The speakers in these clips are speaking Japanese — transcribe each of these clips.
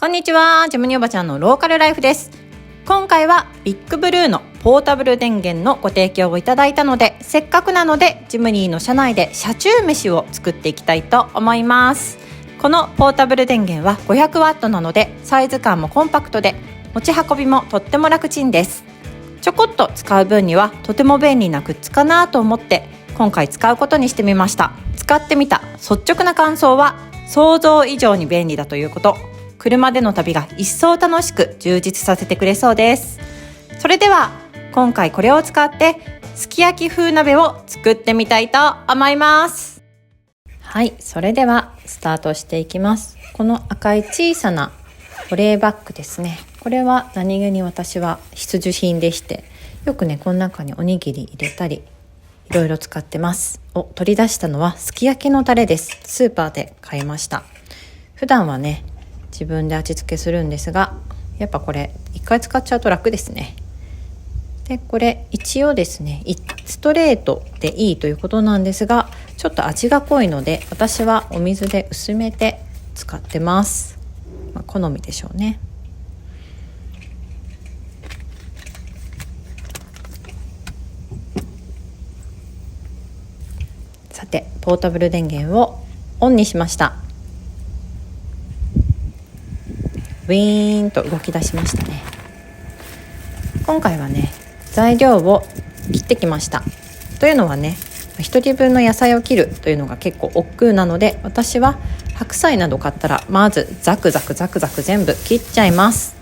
こんにちは、ジムニおばちゃんのローカルライフです。今回はビッグブルーのポータブル電源のご提供をいただいたので、せっかくなのでジムニーの社内で車中飯を作っていきたいと思います。このポータブル電源は 500W なのでサイズ感もコンパクトで持ち運びもとっても楽ちんです。ちょこっと使う分にはとても便利なグッズかなと思って今回使うことにしてみました。使ってみた率直な感想は想像以上に便利だということ。車での旅が一層楽しく充実させてくれそうです。それでは今回これを使ってすき焼き風鍋を作ってみたいと思います。はい、それではスタートしていきます。この赤い小さな保冷バッグですね。これは何気に私は必需品でして、よくねこの中におにぎり入れたりいろいろ使ってます。取り出したのはすき焼きのタレです。スーパーで買いました。普段はね自分で味付けするんですが、やっぱこれ一回使っちゃうと楽ですね。でこれ一応ですねストレートでいいということなんですが、ちょっと味が濃いので私はお水で薄めて使ってます。好みでしょうね。さてポータブル電源をオンにしました。ウィーンと動き出しましたね。今回はね材料を切ってきました。というのはね1人分の野菜を切るというのが結構億劫なので、私は白菜など買ったらまずザクザク全部切っちゃいます。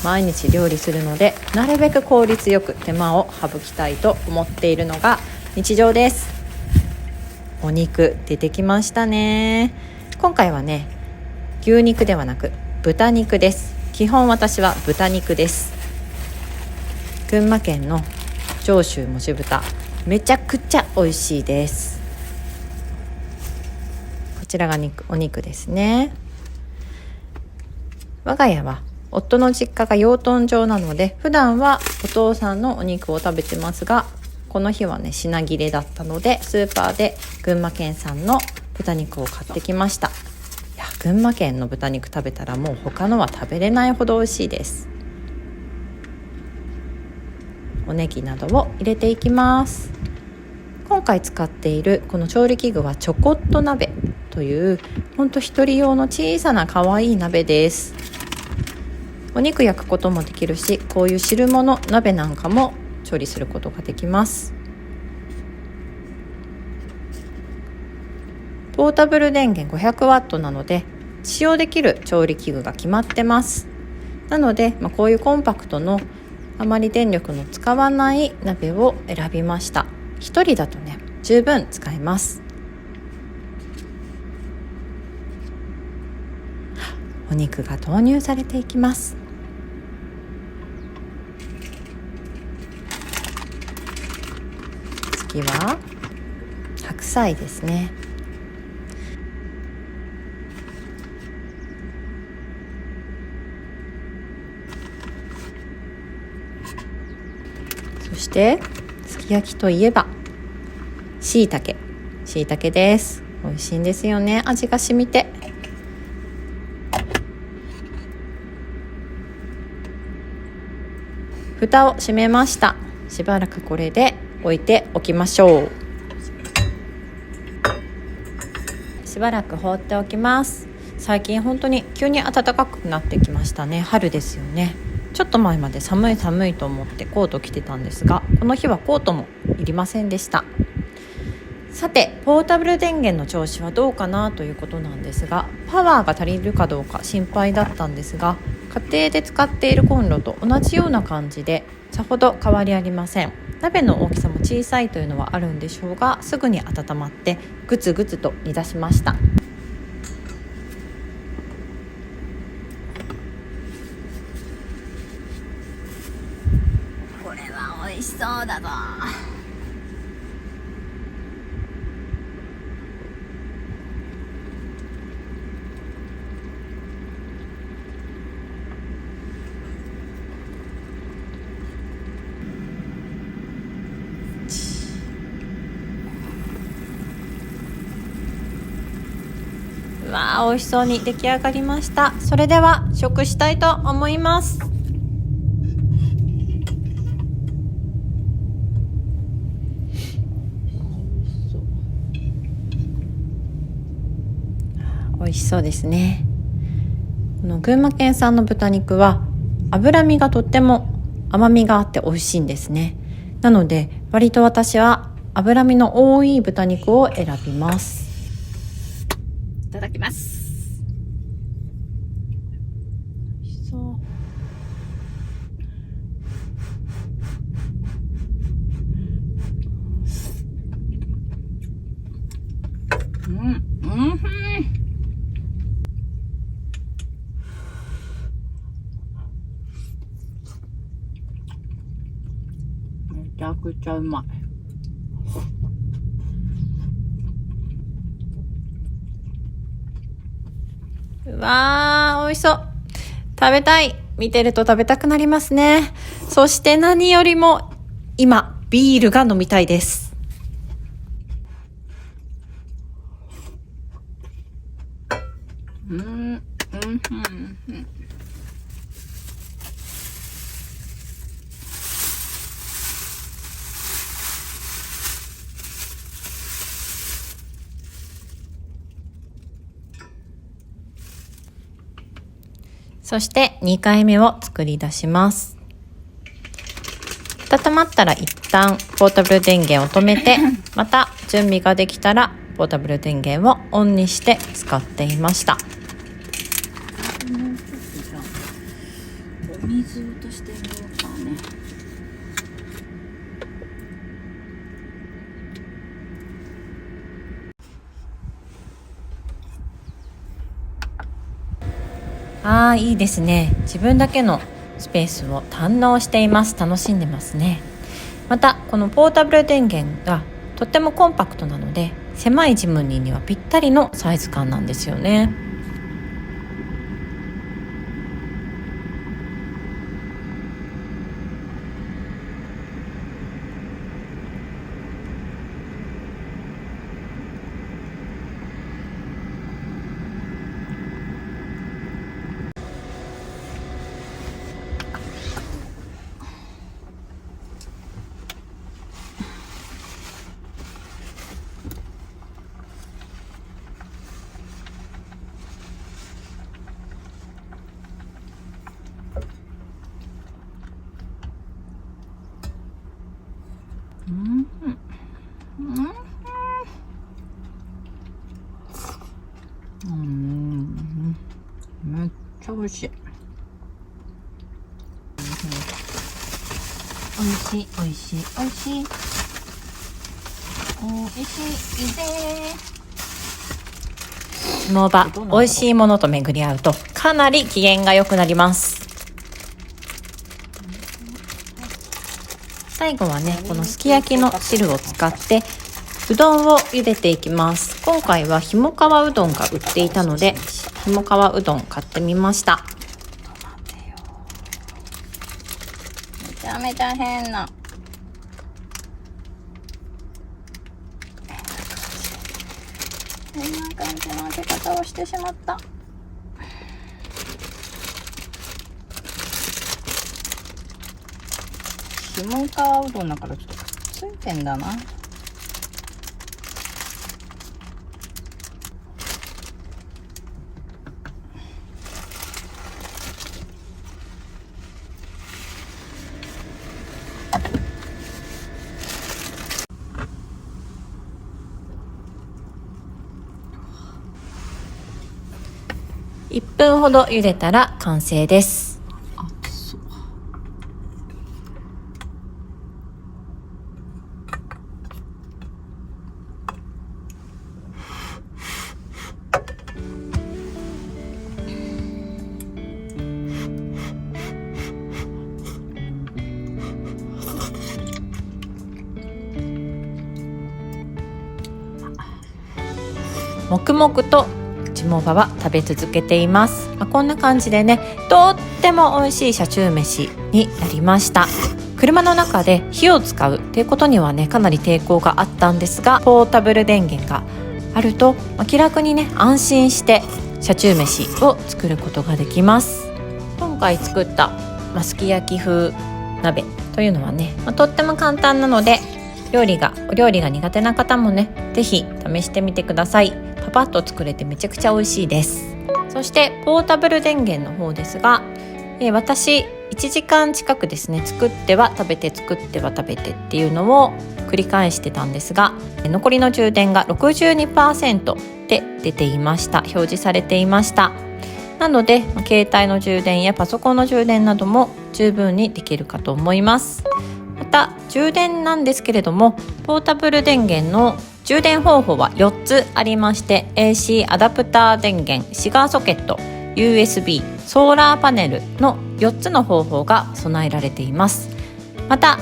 毎日料理するのでなるべく効率よく手間を省きたいと思っているのが日常です。お肉出てきましたね。今回はね牛肉ではなく豚肉です。基本私は豚肉です。群馬県の上州もち豚、めちゃくちゃ美味しいです。こちらがお肉ですね。我が家は夫の実家が養豚場なので、普段はお父さんのお肉を食べてますが、この日はね品切れだったのでスーパーで群馬県産の豚肉を買ってきました。群馬県の豚肉食べたらもう他のは食べれないほど美味しいです。おネギなどを入れていきます。今回使っているこの調理器具はちょこっと鍋というほんと一人用の小さな可愛い鍋です。お肉焼くこともできるし、こういう汁物鍋なんかも調理することができます。ポータブル電源 500W なので使用できる調理器具が決まってます。なので、こういうコンパクトのあまり電力の使わない鍋を選びました。一人だとね十分使えます。お肉が投入されていきます。次は白菜ですね。そしてすき焼きといえばしいたけです。美味しいんですよね、味が染みて。蓋を閉めました。しばらくこれで置いておきましょう。しばらく放っておきます。最近本当に急に暖かくなってきましたね。春ですよね。ちょっと前まで寒いと思ってコート着てたんですが、この日はコートもいりませんでした。さてポータブル電源の調子はどうかなということなんですが、パワーが足りるかどうか心配だったんですが、家庭で使っているコンロと同じような感じでさほど変わりありません。鍋の大きさも小さいというのはあるんでしょうが、すぐに温まってグツグツと煮出しました。これは美味しそうだぞ。わわー、美味しそうに出来上がりました。それでは食したいと思います。美味しそうですね。この群馬県産の豚肉は脂身がとっても甘みがあって美味しいんですね。なので割と私は脂身の多い豚肉を選びます。いただきます。美味しそう。めちゃくちゃうまい。うわー、美味しそう。食べたい。見てると食べたくなりますね。そして何よりも今ビールが飲みたいです。そして2回目を作り出します。温まったら一旦ポータブル電源を止めて、また準備ができたらポータブル電源をオンにして使っていました。お水落としてみようかね。いいですね。自分だけのスペースを堪能しています。楽しんでますね。またこのポータブル電源がとってもコンパクトなので、狭いジムニーにはぴったりのサイズ感なんですよね。めっちゃ美味しい。美味しい美味しい美味しい美味しいぜ。相場、美味しいものと巡り合うとかなり機嫌が良くなります。最後はね、このすき焼きの汁を使ってうどんを茹でていきます。今回はひもかわうどんが売っていたので、ひもかわうどん買ってみました。めちゃめちゃ変な感じの開け方をしてしまった。ひもかわうどんだからちょっとくっついてんだな。1分ほど茹でたら完成です。黙々とジモバは食べ続けています。こんな感じでね、とっても美味しい車中飯になりました。車の中で火を使うっていうことにはね、かなり抵抗があったんですが、ポータブル電源がああると、気楽にね安心して車中飯を作ることができます。今回作ったすき焼き風鍋というのはね、とっても簡単なのでお料理が苦手な方もねぜひ試してみてください。パパッと作れてめちゃくちゃ美味しいです。そしてポータブル電源の方ですが、私1時間近くですね作っては食べて作っては食べてっていうのを繰り返してたんですが、残りの充電が 62% で出ていました。表示されていました。なので携帯の充電やパソコンの充電なども十分にできるかと思います。また充電なんですけれども、ポータブル電源の充電方法は4つありまして、 AC アダプター電源、シガーソケット、 USB、 ソーラーパネルの4つの方法が備えられています。また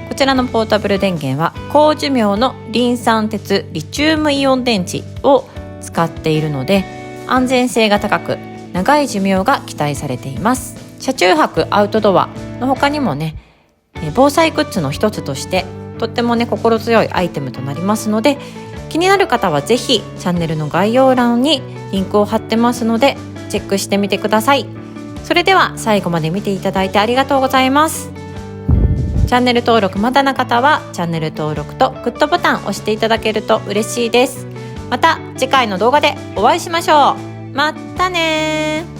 こちらのポータブル電源は高寿命のリン酸鉄リチウムイオン電池を使っているので、安全性が高く長い寿命が期待されています。車中泊アウトドアの他にもね、防災グッズの一つとしてとってもね心強いアイテムとなりますので、気になる方はぜひチャンネルの概要欄にリンクを貼ってますのでチェックしてみてください。それでは最後まで見ていただいてありがとうございます。チャンネル登録まだな方はチャンネル登録とグッドボタンを押していただけると嬉しいです。また次回の動画でお会いしましょう。またね。